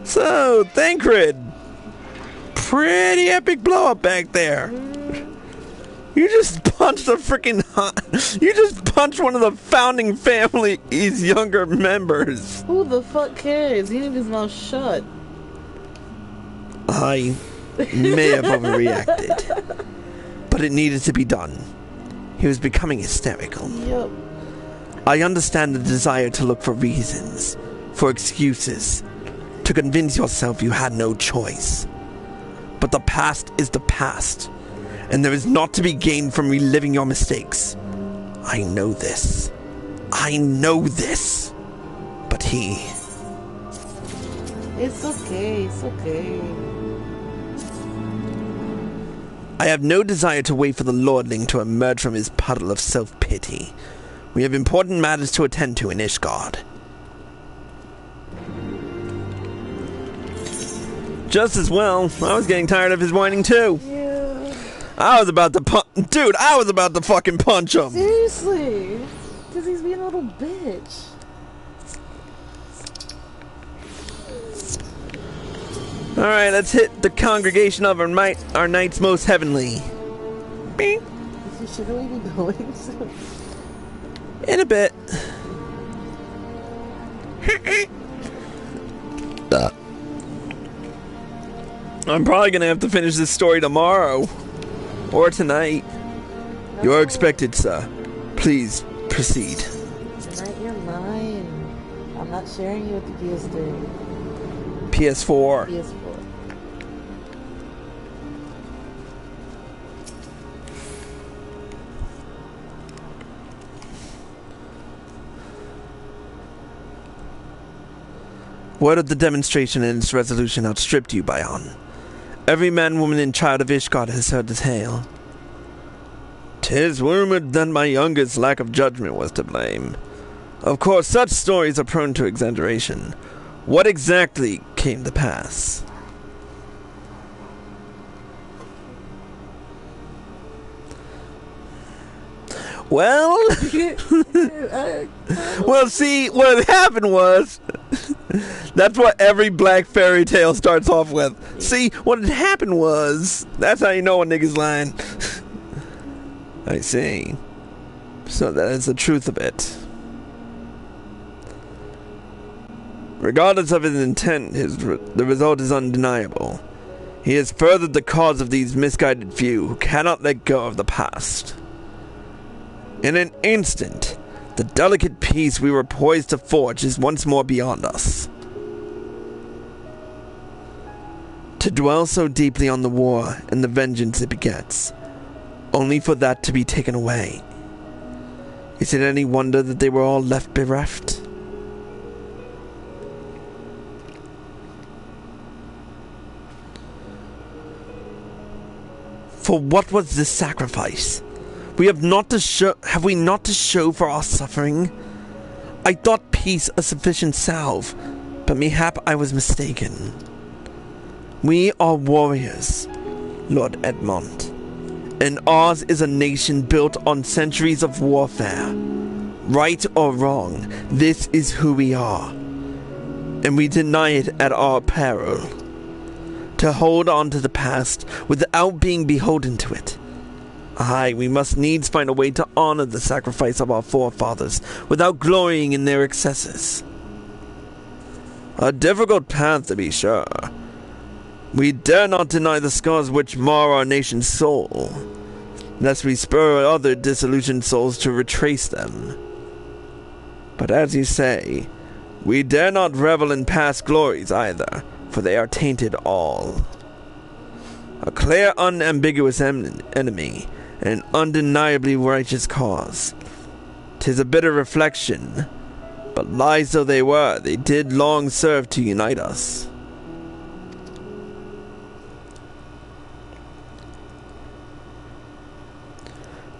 So, Thancred. Pretty epic blow up back there. You just punched a freaking you just punched one of the founding family's younger members. Who the fuck cares? He needs his mouth shut. I may have overreacted, but it needed to be done. He was becoming hysterical. Yep. I understand the desire to look for reasons, for excuses, to convince yourself you had no choice. But the past is the past, and there is naught to be gained from reliving your mistakes. I know this. I know this. But he It's okay, it's okay. I have no desire to wait for the lordling to emerge from his puddle of self-pity. We have important matters to attend to in Ishgard. Just as well. I was getting tired of his whining too. Yeah. I was about to Dude, I was about to fucking punch him. Seriously. Because he's being a little bitch. Alright, let's hit the congregation of our knights most heavenly. Beep. Should we be going soon? In a bit. I'm probably gonna have to finish this story tomorrow. Or tonight. No. You're expected, sir. Please, proceed. Tonight you're mine. I'm not sharing you with the PS3. PS4. PS4. Word of the demonstration and its resolution outstripped you, Bayan. Every man, woman, and child of Ishgard has heard the tale. 'Tis rumored that my youngest lack of judgment was to blame. Of course, such stories are prone to exaggeration. What exactly came to pass? Well, well, see, what happened was, that's what every black fairy tale starts off with. See, what had happened was, that's how you know a nigga's lying. I see. So that is the truth of it. Regardless of his intent, the result is undeniable. He has furthered the cause of these misguided few who cannot let go of the past. In an instant, the delicate peace we were poised to forge is once more beyond us. To dwell so deeply on the war and the vengeance it begets, only for that to be taken away. Is it any wonder that they were all left bereft? For what was this sacrifice? We have not to show for our suffering? I thought peace a sufficient salve, but mayhap I was mistaken. We are warriors, Lord Edmond, and ours is a nation built on centuries of warfare. Right or wrong, this is who we are, and we deny it at our peril. To hold on to the past without being beholden to it. Aye, we must needs find a way to honor the sacrifice of our forefathers without glorying in their excesses. A difficult path, to be sure. We dare not deny the scars which mar our nation's soul, lest we spur other disillusioned souls to retrace them. But as you say, we dare not revel in past glories either, for they are tainted all. A clear, unambiguous enemy, an undeniably righteous cause. 'Tis a bitter reflection, but lies though they were, they did long serve to unite us.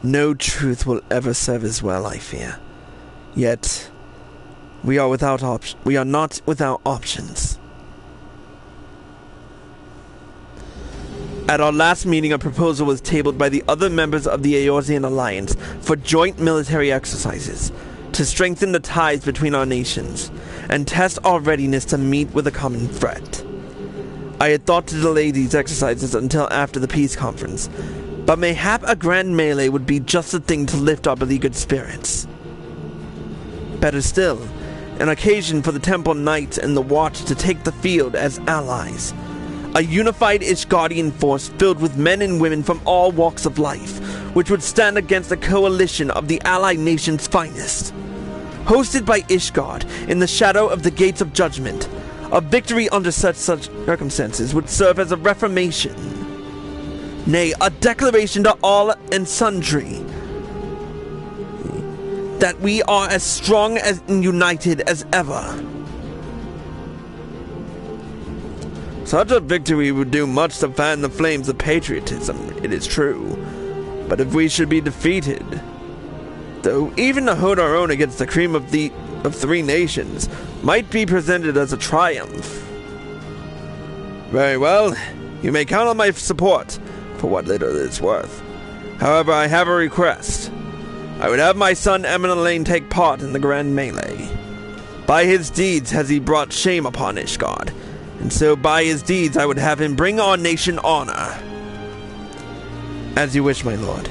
No truth will ever serve as well, I fear. Yet, we are not without options. At our last meeting, a proposal was tabled by the other members of the Eorzean Alliance for joint military exercises to strengthen the ties between our nations and test our readiness to meet with a common threat. I had thought to delay these exercises until after the peace conference, but mayhap a grand melee would be just the thing to lift our beleaguered spirits. Better still, an occasion for the Temple Knights and the Watch to take the field as allies. A unified Ishgardian force filled with men and women from all walks of life, which would stand against a coalition of the allied nation's finest. Hosted by Ishgard in the shadow of the Gates of Judgment, a victory under such circumstances would serve as a reformation. Nay, a declaration to all and sundry that we are as strong and united as ever. Such a victory would do much to fan the flames of patriotism, it is true. But if we should be defeated, though even to hold our own against the cream of three nations might be presented as a triumph. Very well, you may count on my support for what little it is worth. However, I have a request. I would have my son Eminelane take part in the grand melee. By his deeds has he brought shame upon Ishgard, and so by his deeds I would have him bring our nation honor. As you wish, my lord.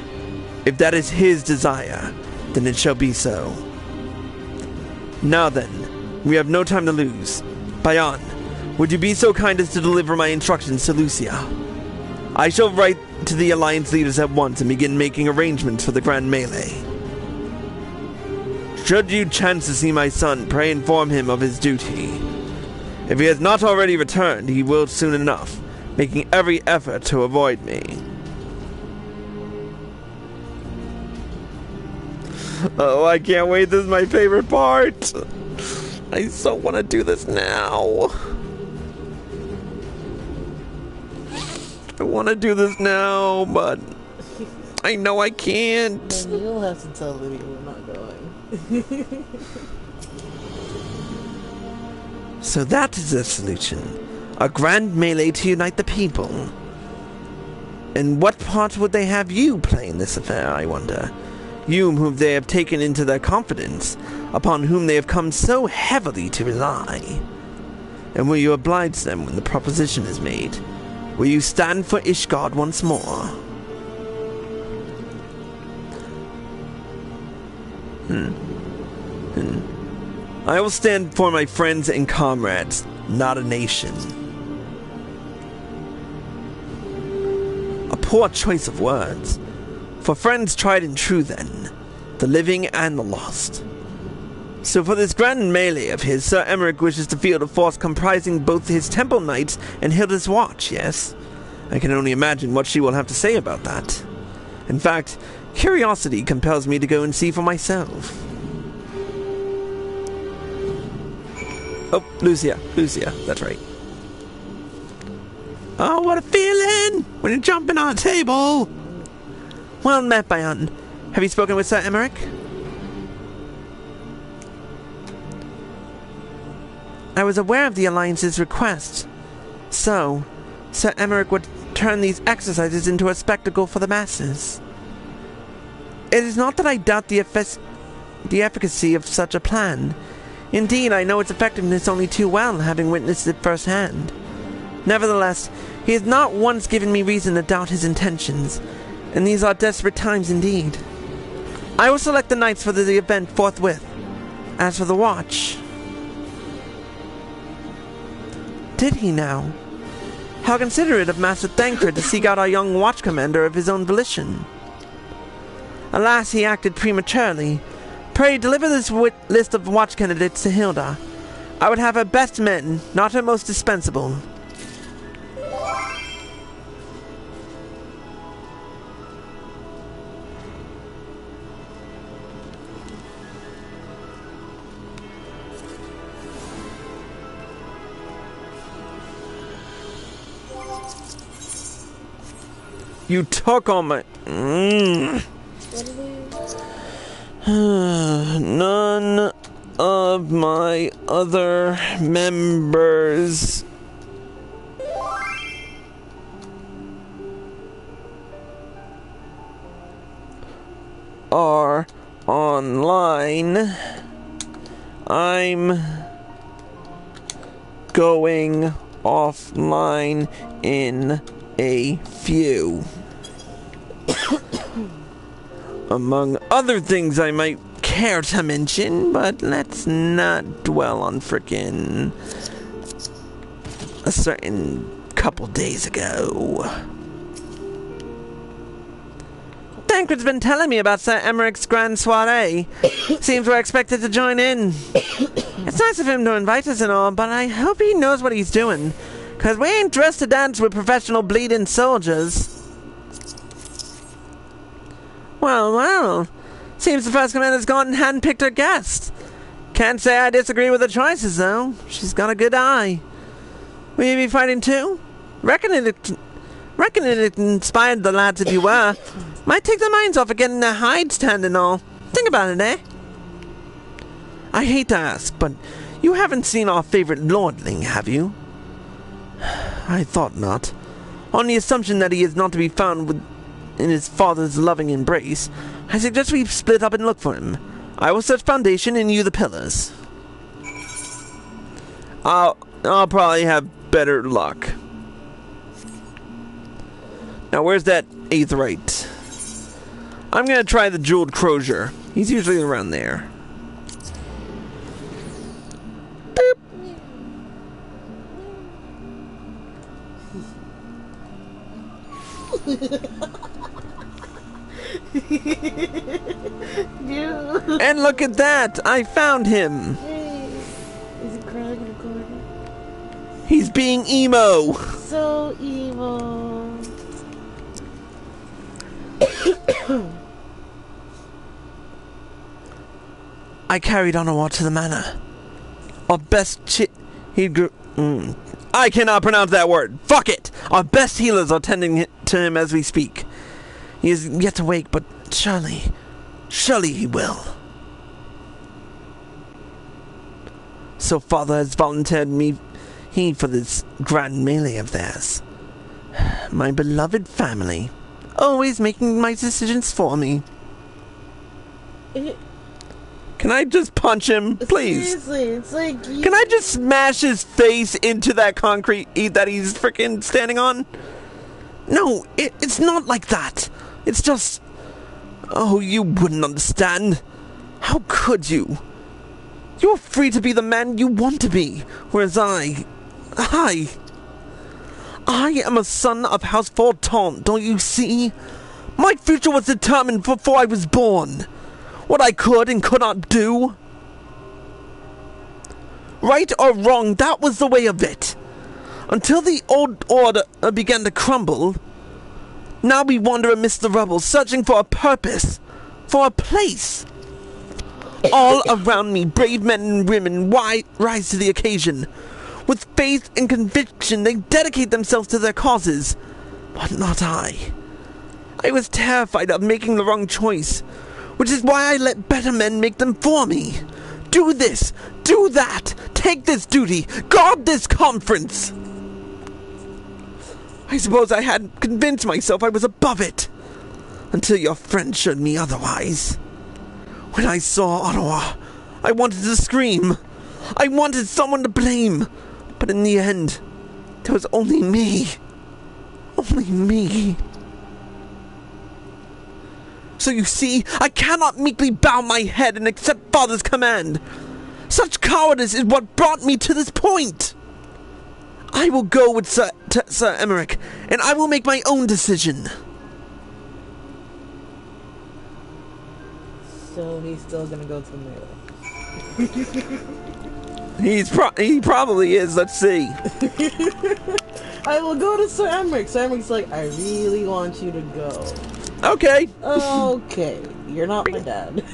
If that is his desire, then it shall be so. Now then, we have no time to lose. Bayan, would you be so kind as to deliver my instructions to Lucia? I shall write to the Alliance leaders at once and begin making arrangements for the grand melee. Should you chance to see my son, pray inform him of his duty. If he has not already returned, he will soon enough, making every effort to avoid me. Oh, I can't wait. This is my favorite part. I so want to do this now. I want to do this now, but I know I can't. Then you'll have to tell Lydia we're not going. So that is the solution. A grand melee to unite the people. And what part would they have you play in this affair, I wonder? You whom they have taken into their confidence, upon whom they have come so heavily to rely. And will you oblige them when the proposition is made? Will you stand for Ishgard once more? I will stand for my friends and comrades, not a nation. A poor choice of words. For friends tried and true then, the living and the lost. So for this grand melee of his, Sir Emmerich wishes to field a force comprising both his temple knights and Hilda's watch, yes? I can only imagine what she will have to say about that. In fact, curiosity compels me to go and see for myself. Oh, Lucia, that's right. Oh, what a feeling when you're jumping on a table! Well met, Bayan. Have you spoken with Sir Emmerich? I was aware of the Alliance's request. So, Sir Emmerich would turn these exercises into a spectacle for the masses. It is not that I doubt the efficacy of such a plan. Indeed, I know its effectiveness only too well, having witnessed it firsthand. Nevertheless, he has not once given me reason to doubt his intentions, and these are desperate times indeed. I will select the knights for the event forthwith. As for the watch... Did he now? How considerate of Master Thancred to seek out our young watch commander of his own volition. Alas, he acted prematurely. Pray deliver this list of watch candidates to Hilda. I would have her best men, not her most dispensable. You took all my... None of my other members are online. I'm going offline in a few. Among other things I might care to mention, but let's not dwell on frickin' a certain couple days ago. Thancred's been telling me about Sir Emmerich's grand soiree. Seems we're expected to join in. It's nice of him to invite us and all, but I hope he knows what he's doing. 'Cause we ain't dressed to dance with professional bleeding soldiers. Well. Seems the first commander's gone and handpicked her guest. Can't say I disagree with her choices, though. She's got a good eye. Will you be fighting too? Reckon it inspired the lads if you were. Might take their minds off of getting their hides tanned and all. Think about it, eh? I hate to ask, but you haven't seen our favorite lordling, have you? I thought not. On the assumption that he is not to be found in his father's loving embrace, I suggest we split up and look for him. I will search foundation and you the pillars. I'll probably have better luck. Now where's that aetheryte? I'm gonna try the jeweled crozier. He's usually around there. Boop. And look at that! I found him! Hey. Is he crying in the corner? He's being emo! So emo. I carried Onawar to the manor. Our best I cannot pronounce that word. Fuck it! Our best healers are tending to him as we speak. He is yet to wake, but surely he will. So father has volunteered he for this grand melee of theirs. My beloved family, always making my decisions for me. Can I just punch him, please? Seriously, it's like... Can I just smash his face into that concrete that he's freaking standing on? No, it's not like that. It's just... Oh, you wouldn't understand. How could you? You're free to be the man you want to be, whereas I am a son of House Forton, don't you see? My future was determined before I was born. What I could and could not do. Right or wrong, that was the way of it. Until the old order began to crumble. Now we wander amidst the rubble, searching for a purpose, for a place. All around me, brave men and women rise to the occasion. With faith and conviction, they dedicate themselves to their causes. But not I. I was terrified of making the wrong choice, which is why I let better men make them for me. Do this, do that, take this duty, guard this conference. I suppose I had convinced myself I was above it, until your friend showed me otherwise. When I saw Ottawa, I wanted to scream. I wanted someone to blame, but in the end, there was only me. Only me. So you see, I cannot meekly bow my head and accept Father's command. Such cowardice is what brought me to this point. I will go with Sir Emmerich, and I will make my own decision. So he's still gonna go to the melee. He probably is. Let's see. I will go to Sir Emmerich. Sir Emmerich's like, I really want you to go. Okay. Okay, you're not my dad.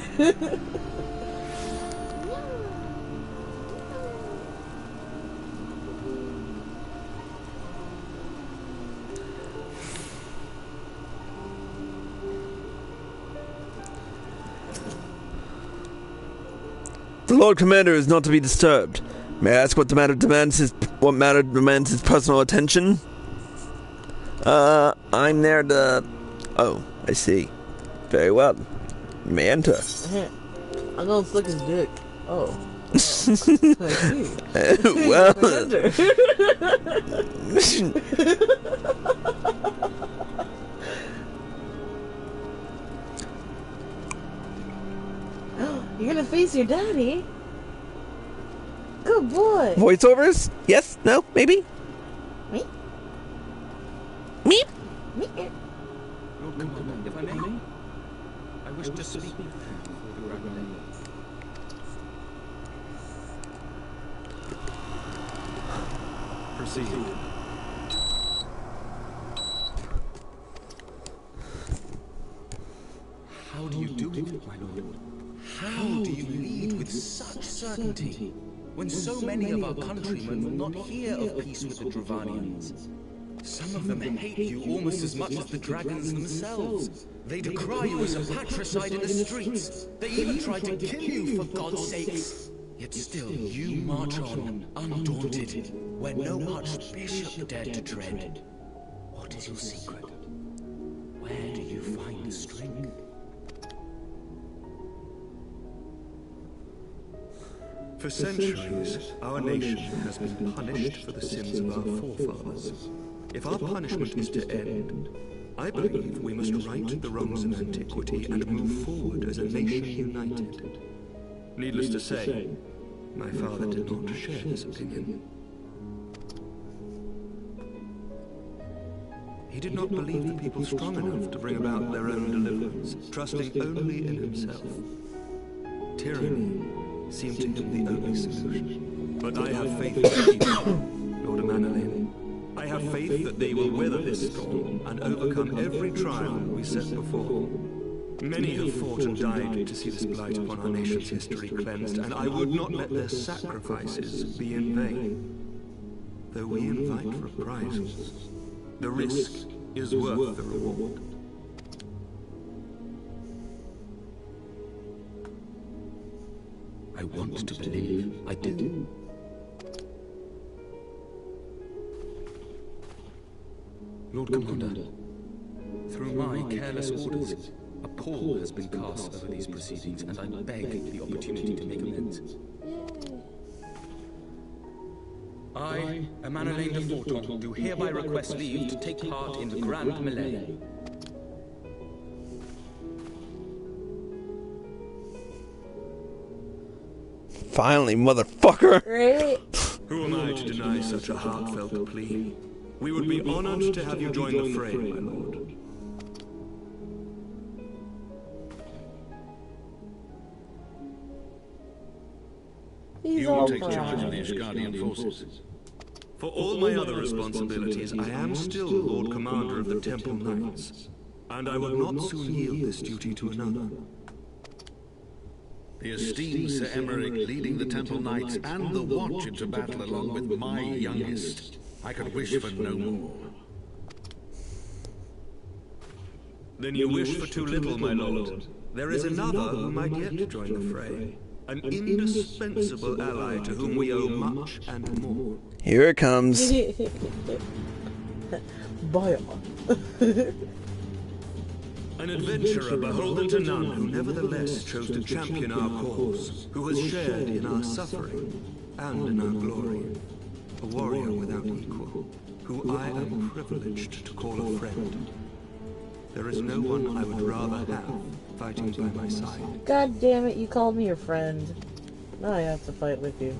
The Lord Commander is not to be disturbed. May I ask what matter demands his personal attention? I'm there to... Oh, I see. Very well. You may enter. I'm gonna suck his dick. Oh. I see. Well... You're gonna face your daddy? Good boy. Voiceovers? Yes? No? Maybe? Me? Me? Me? Lord Commander, if I may, I wish to speak with you. Proceed. How do you do it, my lord? How do you lead with such certainty? when so many of our countrymen will not hear of peace with the Dravanians? Some of them hate you almost as much as the dragons themselves. They decry you as a patricide in the streets. They even try to kill you, for God's sakes. Yet still, you march on, undaunted, where no archbishop dared to tread. What is your secret? Where do you find the strength? For centuries, our nation has been punished for the sins of our forefathers. If our punishment is to end, I believe we must right the wrongs of antiquity and move forward as a nation united. Needless to say, my father did not share this opinion. He did not believe the people strong enough to bring about their own deliverance, trusting only in himself. Tyranny seemed to him the only solution. But I have faith in the people, Lord Manolin. I have faith that they will weather this storm and overcome every trial we set before. Many have fought and died to see this blight upon our nation's history cleansed, and I would not let their sacrifices be in vain. Though we invite reprisals, the risk is worth the reward. I want to believe. I do. Lord Commander, through my careless orders, a pall has been cast over these proceedings, and I beg the opportunity to make amends. I, Manolin de Forton, do hereby request leave to take part in the Grand Melee. Finally, motherfucker! Right? Who am I to deny such a heartfelt plea? We would be honored to have you join the fray, my lord. He's You all will take charge proud. of the Ishgardian forces. For all my other responsibilities, I am still Lord Commander of the Temple Knights, and I will not soon yield this duty to another. The esteemed Sir Emmerich leading the Temple Knights and the Watch into battle along with my youngest. I could wish for no more. Then you wish for too little, my lord. There is another who might yet join the fray. An indispensable ally to whom we owe much and more. Here it comes. Bayan. An adventurer beholden to none who nevertheless chose to champion our cause, who has shared in our suffering and in our glory. A warrior without equal, who I am privileged to call a friend. There is no one I would rather have fighting by my side. God damn it, you called me your friend. Now I have to fight with you.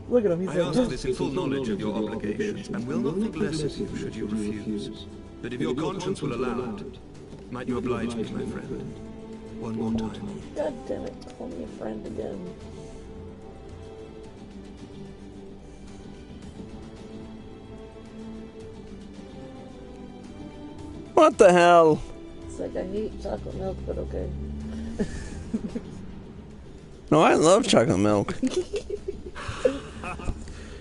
Look at him, he's I like, ask this in full knowledge of your obligations, and will not think less of you should you refuse. But if your conscience will allow it, might you oblige me, my friend? One more time. God damn it, call me a friend again. What the hell? It's like I hate chocolate milk, but okay. No, I love chocolate milk.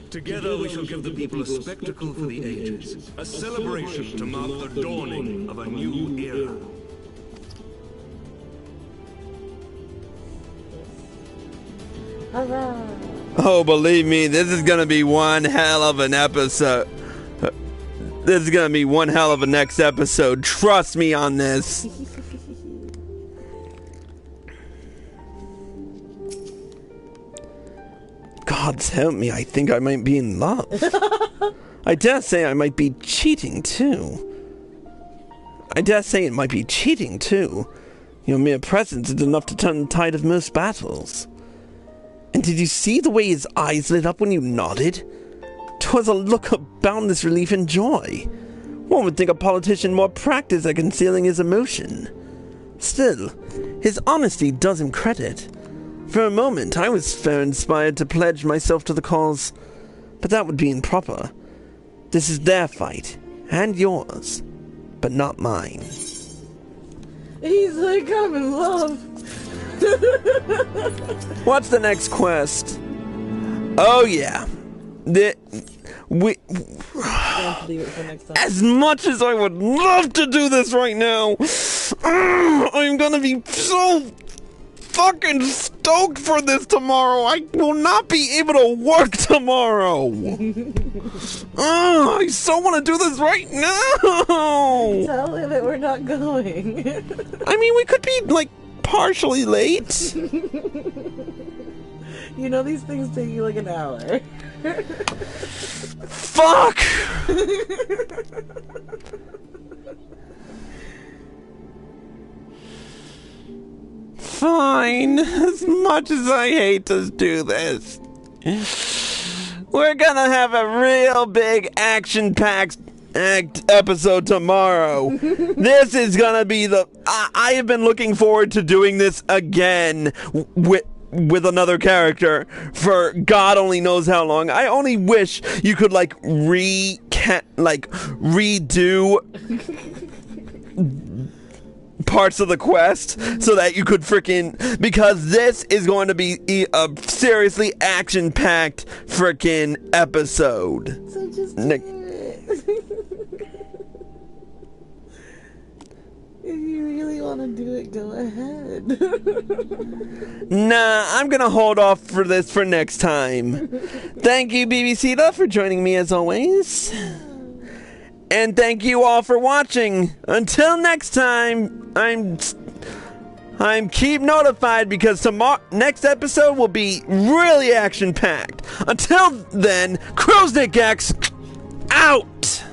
Together we shall give the people a spectacle for the ages, a celebration to mark the dawning of a new era. Hurrah! Oh, believe me, this is gonna be one hell of an episode. This is gonna be one hell of a next episode. Trust me on this. God's help me, I think I might be in love. I dare say I might be cheating too. Your mere presence is enough to turn the tide of most battles. And did you see the way his eyes lit up when you nodded? 'Twas a look of boundless relief and joy. One would think a politician more practiced at concealing his emotion. Still, his honesty does him credit. For a moment, I was fair inspired to pledge myself to the cause, but that would be improper. This is their fight, and yours, but not mine. He's like, I'm in love. What's the next quest? Oh yeah. We as much as I would love to do this right now, I'm gonna be so fucking stoked for this tomorrow. I will not be able to work tomorrow. I so want to do this right now. Tell him that we're not going. I mean, we could be like partially late. You know these things take you like an hour. Fuck! Fine. As much as I hate to do this, we're gonna have a real big action-packed episode tomorrow. This is gonna be the... I have been looking forward to doing this again with another character for God only knows how long. I only wish you could like redo parts of the quest so that you could freaking, because this is going to be a seriously action-packed freaking episode. So just do it. If you really want to do it, go ahead. Nah, I'm gonna hold off for this for next time. Thank you, BBC Love, for joining me as always. And thank you all for watching. Until next time, I'm keep notified because next episode will be really action-packed. Until then, Crowsnick X out!